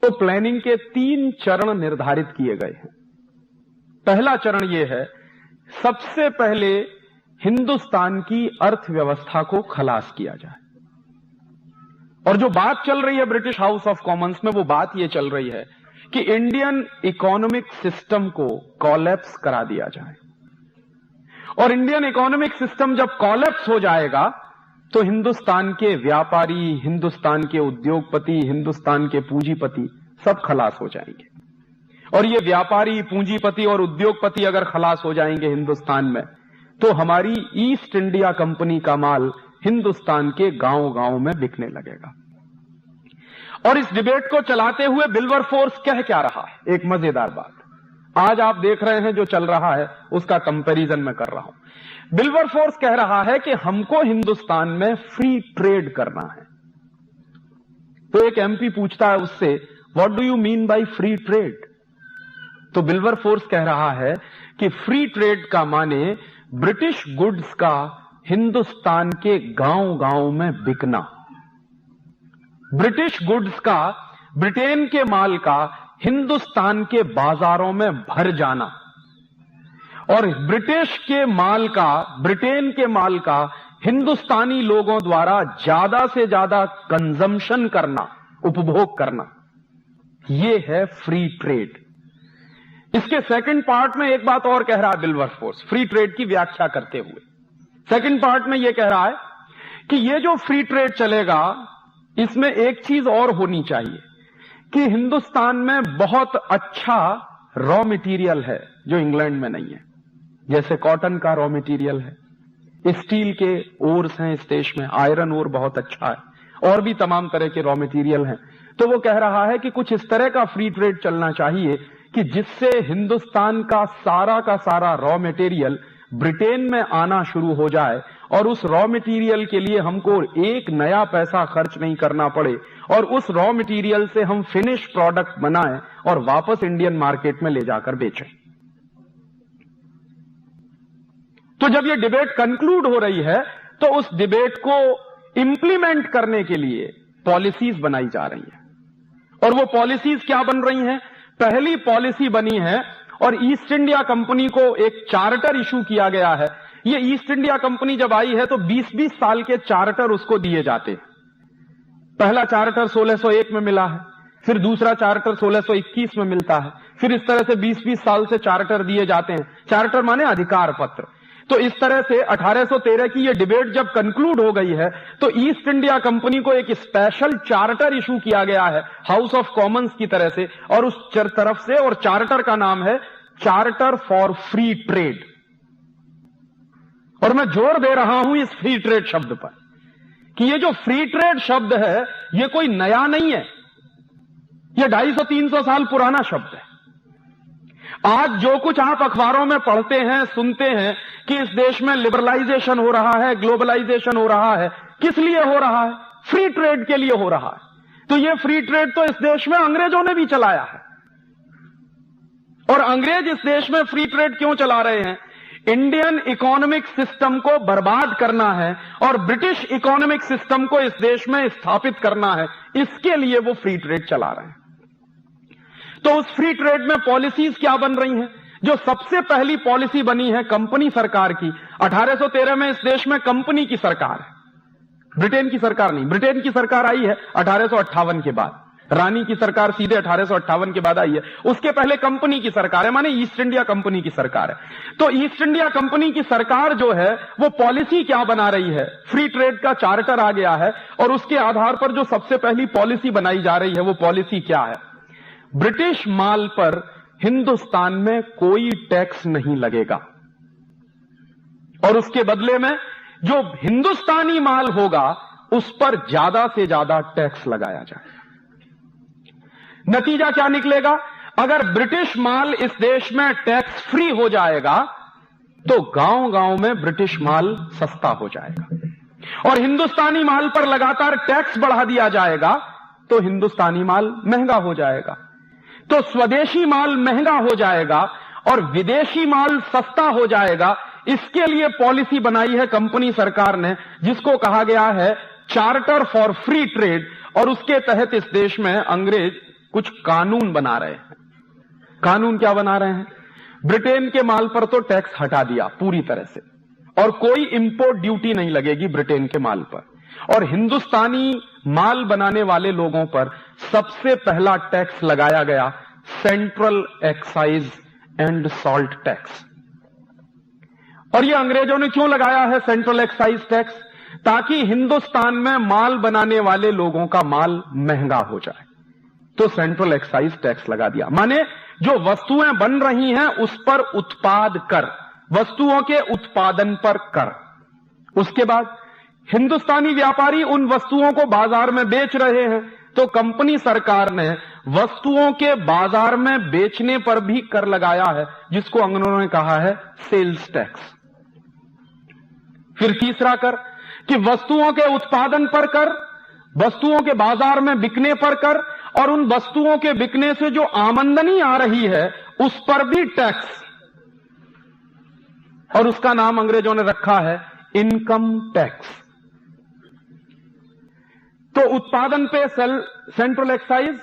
तो प्लानिंग के 3 चरण निर्धारित किए गए हैं। पहला चरण यह है, सबसे पहले हिंदुस्तान की अर्थव्यवस्था को खलास किया जाए। और जो बात चल रही है ब्रिटिश हाउस ऑफ कॉमन्स में, वो बात यह चल रही है कि इंडियन इकोनॉमिक सिस्टम को कॉलेप्स करा दिया जाए। और इंडियन इकोनॉमिक सिस्टम जब कॉलेप्स हो जाएगा तो हिंदुस्तान के व्यापारी, हिंदुस्तान के उद्योगपति, हिंदुस्तान के पूंजीपति सब खलास हो जाएंगे। और ये व्यापारी, पूंजीपति और उद्योगपति अगर खलास हो जाएंगे हिंदुस्तान में, तो हमारी ईस्ट इंडिया कंपनी का माल हिंदुस्तान के गांव-गांव में बिकने लगेगा। और इस डिबेट को चलाते हुए विल्बरफोर्स कह क्या रहा है, एक मजेदार बात आज आप देख रहे हैं जो चल रहा है उसका कंपैरिजन मैं कर रहा हूं। विल्बरफोर्स कह रहा है कि हमको हिंदुस्तान में फ्री ट्रेड करना है। तो एक एमपी पूछता है उससे, what do you mean by free trade? तो विल्बरफोर्स कह रहा है कि फ्री ट्रेड का माने ब्रिटिश गुड्स का हिंदुस्तान के गांव-गांव में बिकना, ब्रिटिश गुड्स का, ब्रिटेन के माल का हिंदुस्तान के बाजारों में भर जाना, और ब्रिटिश के माल का, ब्रिटेन के माल का हिंदुस्तानी लोगों द्वारा ज्यादा से ज्यादा कंजम्पशन करना, उपभोग करना, यह है फ्री ट्रेड। इसके सेकंड पार्ट में एक बात और कह रहा है विल्बरफोर्स, फ्री ट्रेड की व्याख्या करते हुए सेकंड पार्ट में यह कह रहा है कि यह जो फ्री ट्रेड चलेगा इसमें एक चीज और होनी चाहिए कि हिंदुस्तान में बहुत अच्छा रॉ मटेरियल है जो इंग्लैंड में नहीं है। जैसे कॉटन का रॉ मटेरियल है, स्टील के ओर्स हैं इस देश में, आयरन ओर बहुत अच्छा है, और भी तमाम तरह के रॉ मटेरियल हैं। तो वो कह रहा है कि कुछ इस तरह का फ्री ट्रेड चलना चाहिए कि जिससे हिंदुस्तान का सारा रॉ मटेरियल ब्रिटेन में आना शुरू हो जाए और उस रॉ मटेरियल के लिए हमको एक नया पैसा खर्च नहीं करना पड़े, और उस रॉ मटेरियल से हम फिनिश प्रोडक्ट बनाएं और वापस इंडियन मार्केट में ले जाकर बेचें। तो जब ये डिबेट कंक्लूड हो रही है तो उस डिबेट को इंप्लीमेंट करने के लिए पॉलिसीज बनाई जा रही हैं। और वो पॉलिसीज क्या बन रही हैं? पहली पॉलिसी बनी है और ईस्ट इंडिया कंपनी को एक चार्टर इशू किया गया है। ये ईस्ट इंडिया कंपनी जब आई है तो 20-20 साल के चार्टर उसको दिए जाते हैं। पहला चार्टर 1601 में मिला है, फिर दूसरा चार्टर 1621 में मिलता है, फिर इस तरह से 20-20 साल से चार्टर दिए जाते हैं। चार्टर माने अधिकार पत्र। तो इस तरह से 1813 की ये डिबेट जब कंक्लूड हो गई है तो ईस्ट इंडिया कंपनी को एक स्पेशल चार्टर इशू किया गया है हाउस ऑफ कॉमन्स की तरह से, और उस तरफ से, और चार्टर का नाम है चार्टर फॉर फ्री ट्रेड। और मैं जोर दे रहा हूं इस फ्री ट्रेड शब्द पर कि ये जो फ्री ट्रेड शब्द है ये कोई नया नहीं है, ये 250-300 साल पुराना शब्द है। आज जो कुछ आप अखबारों में पढ़ते हैं, सुनते हैं कि इस देश में लिबरलाइजेशन हो रहा है, ग्लोबलाइजेशन हो रहा है, किस लिए हो रहा है? फ्री ट्रेड के लिए हो रहा है। तो ये फ्री ट्रेड तो इस देश में अंग्रेजों ने भी चलाया है। और अंग्रेज इस देश में फ्री ट्रेड क्यों चला रहे हैं? इंडियन इकोनॉमिक सिस्टम को बर्बाद करना है और ब्रिटिश इकोनॉमिक सिस्टम को इस देश में स्थापित करना है, इसके लिए वो फ्री ट्रेड चला रहे हैं। तो उस फ्री ट्रेड में पॉलिसीज क्या बन रही हैं? जो सबसे पहली पॉलिसी बनी है कंपनी सरकार की। 1813 में इस देश में कंपनी की सरकार है, ब्रिटेन की सरकार नहीं। ब्रिटेन की सरकार आई है 1858 के बाद, रानी की सरकार सीधे 1858 के बाद आई है। उसके पहले कंपनी की सरकार है, माने ईस्ट इंडिया कंपनी की सरकार है। तो ईस्ट इंडिया कंपनी की सरकार जो है वो पॉलिसी क्या बना रही है? फ्री ट्रेड का चार्टर आ गया है और उसके आधार पर जो सबसे पहली पॉलिसी बनाई जा रही है वो पॉलिसी क्या है? ब्रिटिश माल पर हिंदुस्तान में कोई टैक्स नहीं लगेगा, और उसके बदले में जो हिंदुस्तानी माल होगा उस पर ज्यादा से ज्यादा टैक्स लगाया जाए। नतीजा क्या निकलेगा? अगर ब्रिटिश माल इस देश में टैक्स फ्री हो जाएगा तो गांव-गांव में ब्रिटिश माल सस्ता हो जाएगा, और हिंदुस्तानी माल पर लगातार टैक्स बढ़ा दिया जाएगा तो हिंदुस्तानी माल महंगा हो जाएगा। तो स्वदेशी माल महंगा हो जाएगा और विदेशी माल सस्ता हो जाएगा। इसके लिए पॉलिसी बनाई है कंपनी सरकार ने, जिसको कहा गया है चार्टर फॉर फ्री ट्रेड, और उसके तहत इस देश में अंग्रेज कुछ कानून बना रहे हैं। कानून क्या बना रहे हैं? ब्रिटेन के माल पर तो टैक्स हटा दिया पूरी तरह से, और कोई इंपोर्ट ड्यूटी नहीं लगेगी ब्रिटेन के माल पर, और हिंदुस्तानी माल बनाने वाले लोगों पर सबसे पहला टैक्स लगाया गया central excise and salt tax. और ये अंग्रेजों ने क्यों लगाया है सेंट्रल एक्साइज टैक्स? ताकि हिंदुस्तान में माल बनाने वाले लोगों का माल महंगा हो जाए, तो सेंट्रल एक्साइज टैक्स लगा दिया। माने जो वस्तुएं बन रही हैं उस पर उत्पाद कर, वस्तुओं के उत्पादन पर कर। उसके बाद हिंदुस्तानी व्यापारी उन वस्तुओं को बाजार में बेच रहे हैं, तो कंपनी सरकार ने वस्तुओं के बाजार में बेचने पर भी कर लगाया है, जिसको अंग्रेजों ने कहा है सेल्स टैक्स। फिर तीसरा कर कि वस्तुओं के उत्पादन पर कर, वस्तुओं के बाजार में बिकने पर कर, और उन वस्तुओं के बिकने से जो आमदनी आ रही है उस पर भी टैक्स, और उसका नाम अंग्रेजों ने रखा है इनकम टैक्स। तो उत्पादन पे सेंट्रल एक्साइज,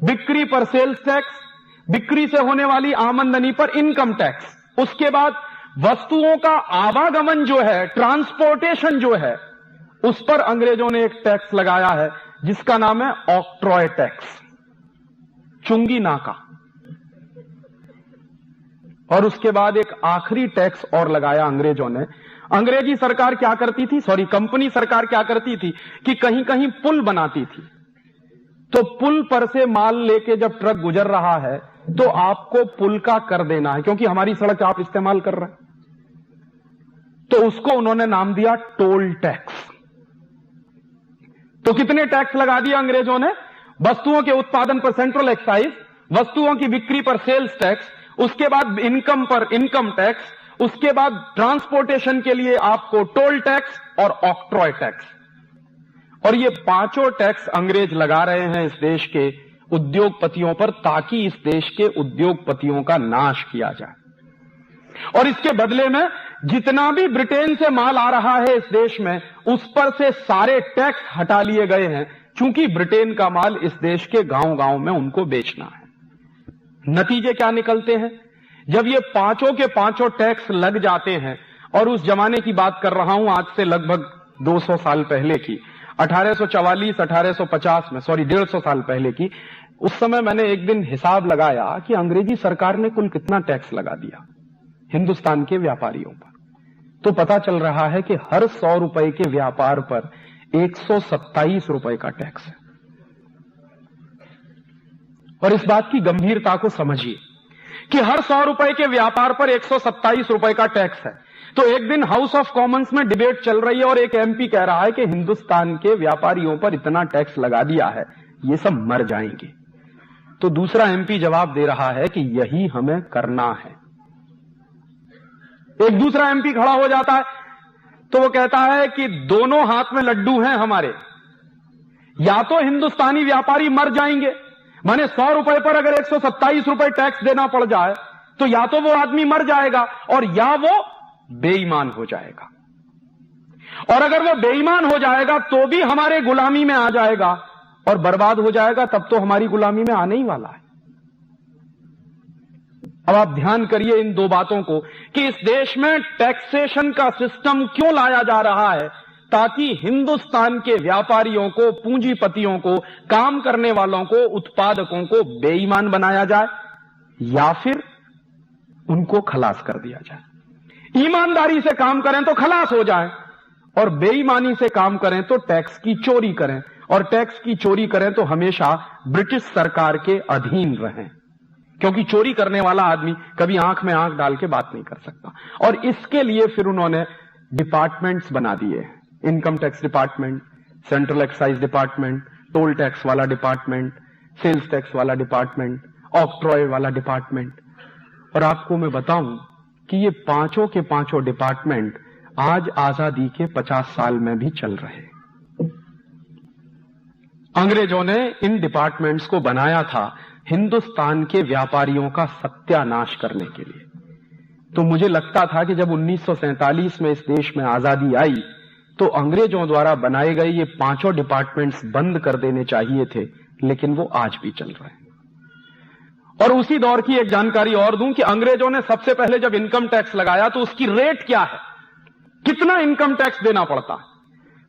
बिक्री पर सेल्स टैक्स, बिक्री से होने वाली आमदनी पर इनकम टैक्स। उसके बाद वस्तुओं का आवागमन जो है, ट्रांसपोर्टेशन जो है, उस पर अंग्रेजों ने एक टैक्स लगाया है जिसका नाम है ऑक्ट्रॉय टैक्स, चुंगी नाका। और उसके बाद एक आखिरी टैक्स और लगाया अंग्रेजों ने। अंग्रेजी सरकार क्या करती थी, कंपनी सरकार क्या करती थी कि कहीं कहीं पुल बनाती थी, तो पुल पर से माल लेके जब ट्रक गुजर रहा है तो आपको पुल का कर देना है, क्योंकि हमारी सड़क आप इस्तेमाल कर रहे हैं। तो उसको उन्होंने नाम दिया टोल टैक्स। तो कितने टैक्स लगा दिए अंग्रेजों ने? वस्तुओं के उत्पादन पर सेंट्रल एक्साइज, वस्तुओं की बिक्री पर सेल्स टैक्स, उसके बाद इनकम पर इनकम टैक्स, उसके बाद ट्रांसपोर्टेशन के लिए आपको टोल टैक्स और ऑक्ट्रॉय टैक्स। और ये पांचों टैक्स अंग्रेज लगा रहे हैं इस देश के उद्योगपतियों पर, ताकि इस देश के उद्योगपतियों का नाश किया जाए। और इसके बदले में जितना भी ब्रिटेन से माल आ रहा है इस देश में, उस पर से सारे टैक्स हटा लिए गए हैं, क्योंकि ब्रिटेन का माल इस देश के गांव गांव में उनको बेचना है। नतीजे क्या निकलते हैं? जब ये पांचों के पांचों टैक्स लग जाते हैं, और उस जमाने की बात कर रहा हूं, आज से लगभग 200 साल पहले की, 1844 1850 में, 150 साल पहले की। उस समय मैंने एक दिन हिसाब लगाया कि अंग्रेजी सरकार ने कुल कितना टैक्स लगा दिया हिंदुस्तान के व्यापारियों पर। तो पता चल रहा है कि हर 100 रुपए के व्यापार पर 127 रुपए का टैक्स है। और इस बात की गंभीरता को समझिए कि हर 100 रुपए के व्यापार पर 127 रुपए का टैक्स है। तो एक दिन हाउस ऑफ कॉमन्स में डिबेट चल रही है और एक एमपी कह रहा है कि हिंदुस्तान के व्यापारियों पर इतना टैक्स लगा दिया है, ये सब मर जाएंगे। तो दूसरा एमपी जवाब दे रहा है कि यही हमें करना है। एक दूसरा एमपी खड़ा हो जाता है, तो वो कहता है कि दोनों हाथ में लड्डू हैं हमारे, या तो हिंदुस्तानी व्यापारी मर जाएंगे, माने 100 रुपए पर अगर 127 रुपए टैक्स देना पड़ जाए तो या तो वो आदमी मर जाएगा और या वो बेईमान हो जाएगा, और अगर वो बेईमान हो जाएगा तो भी हमारे गुलामी में आ जाएगा, और बर्बाद हो जाएगा तब तो हमारी गुलामी में आने ही वाला है। अब आप ध्यान करिए इन दो बातों को कि इस देश में टैक्सेशन का सिस्टम क्यों लाया जा रहा है, ताकि हिंदुस्तान के व्यापारियों को, पूंजीपतियों को, काम करने वालों को, उत्पादकों को बेईमान बनाया जाए या फिर उनको खलास कर दिया जाए। ईमानदारी से काम करें तो खलास हो जाएं, और बेईमानी से काम करें तो टैक्स की चोरी करें, और टैक्स की चोरी करें तो हमेशा ब्रिटिश सरकार के अधीन रहें, क्योंकि चोरी करने वाला आदमी कभी आंख में आंख डाल के बात नहीं कर सकता। और इसके लिए फिर उन्होंने डिपार्टमेंट्स बना दिए, income tax department, central excise department, toll tax वाला डिपार्टमेंट, सेल्स टैक्स वाला डिपार्टमेंट, ऑक्ट्रॉय वाला डिपार्टमेंट। और आपको मैं बताऊं कि ये पांचों के पांचों डिपार्टमेंट आज आजादी के 50 साल में भी चल रहे हैं। अंग्रेजों ने इन डिपार्टमेंट्स को बनाया था हिंदुस्तान के व्यापारियों का सत्यानाश करने के लिए। तो मुझे लगता था कि जब 1947 में इस देश में आजादी आई तो अंग्रेजों द्वारा बनाए गए ये पांचों डिपार्टमेंट्स बंद कर देने चाहिए थे, लेकिन वो आज भी चल रहे हैं। और उसी दौर की एक जानकारी और दूं कि अंग्रेजों ने सबसे पहले जब इनकम टैक्स लगाया तो उसकी रेट क्या है, कितना इनकम टैक्स देना पड़ता है।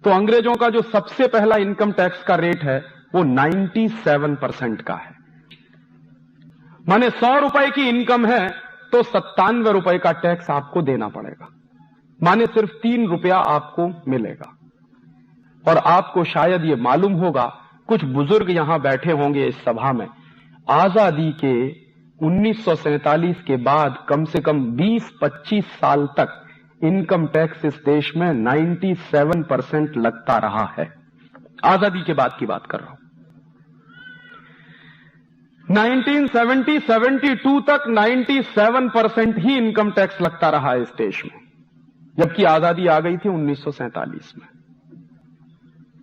तो अंग्रेजों का जो सबसे पहला इनकम टैक्स का रेट है वो 97% का है। माने 100 रुपए की इनकम है तो 97 रुपए का टैक्स आपको देना पड़ेगा, माने सिर्फ 3 रुपया आपको मिलेगा। और आपको शायद ये मालूम होगा, कुछ बुजुर्ग यहां बैठे होंगे इस सभा में, आजादी के 1947 के बाद कम से कम 20-25 साल तक इनकम टैक्स इस देश में 97% लगता रहा है। आजादी के बाद की बात कर रहा हूं। 1970-72 तक 97% ही इनकम टैक्स लगता रहा है इस देश में, जबकि आजादी आ गई थी 1947 में।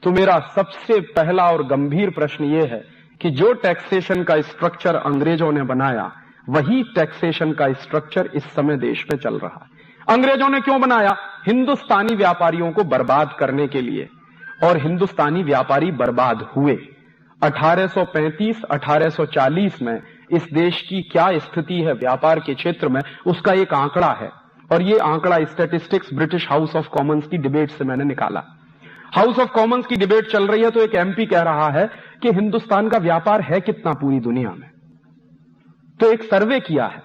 तो मेरा सबसे पहला और गंभीर प्रश्न यह है कि जो टैक्सेशन का स्ट्रक्चर अंग्रेजों ने बनाया, वही टैक्सेशन का स्ट्रक्चर इस समय देश में चल रहा है। अंग्रेजों ने क्यों बनाया? हिंदुस्तानी व्यापारियों को बर्बाद करने के लिए, और हिंदुस्तानी व्यापारी बर्बाद हुए। 1835-1840 में इस देश की क्या स्थिति है व्यापार के क्षेत्र में, उसका एक आंकड़ा है, और ये आंकड़ा statistics British house of Commons की डिबेट से मैंने निकाला। हाउस ऑफ कॉमन्स की डिबेट चल रही है तो एक एमपी कह रहा है कि हिंदुस्तान का व्यापार है कितना पूरी दुनिया में। तो एक सर्वे किया है,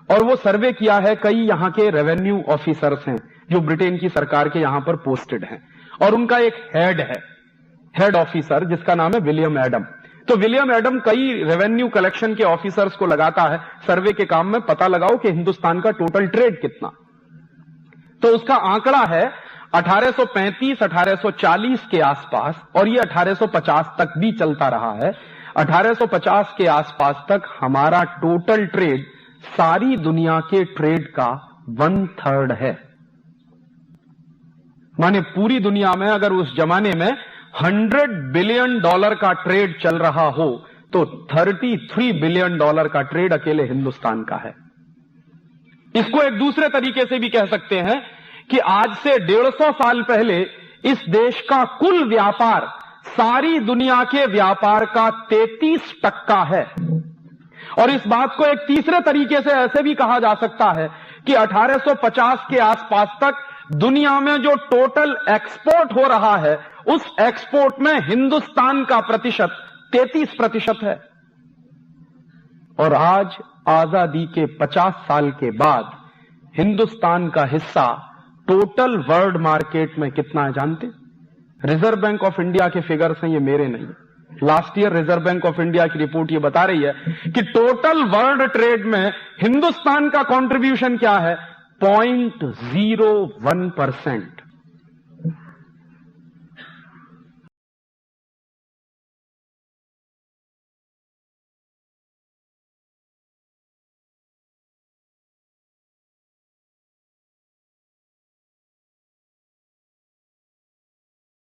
और वो सर्वे किया है कई यहां के रेवेन्यू ऑफिसर्स हैं जो ब्रिटेन की सरकार के यहां पर पोस्टेड हैं, और उनका एक हेड है, हेड ऑफिसर, जिसका नाम है विलियम एडम। तो विलियम एडम कई रेवेन्यू कलेक्शन के ऑफिसर्स को लगाता है सर्वे के काम में, पता लगाओ कि हिंदुस्तान का टोटल ट्रेड कितना। तो उसका आंकड़ा है 1835-1840 के आसपास, और ये 1850 तक भी चलता रहा है। 1850 के आसपास तक हमारा टोटल ट्रेड सारी दुनिया के ट्रेड का 1/3 है। माने पूरी दुनिया में अगर उस जमाने में $100 बिलियन का ट्रेड चल रहा हो तो $33 बिलियन का ट्रेड अकेले हिंदुस्तान का है। इसको एक दूसरे तरीके से भी कह सकते हैं कि आज से 150 साल पहले इस देश का कुल व्यापार सारी दुनिया के व्यापार का 33% है। और इस बात को एक तीसरे तरीके से ऐसे भी कहा जा सकता है कि 1850 के आसपास तक दुनिया में जो टोटल एक्सपोर्ट हो रहा है, उस एक्सपोर्ट में हिंदुस्तान का प्रतिशत 33% है। और आज आजादी के 50 साल के बाद हिंदुस्तान का हिस्सा टोटल वर्ल्ड मार्केट में कितना है जानते? रिजर्व बैंक ऑफ इंडिया के फिगर्स हैं, ये मेरे नहीं। Last year reserve bank of India की रिपोर्ट ये बता रही है कि टोटल वर्ल्ड ट्रेड में हिंदुस्तान का कंट्रीब्यूशन क्या है? 0.01%।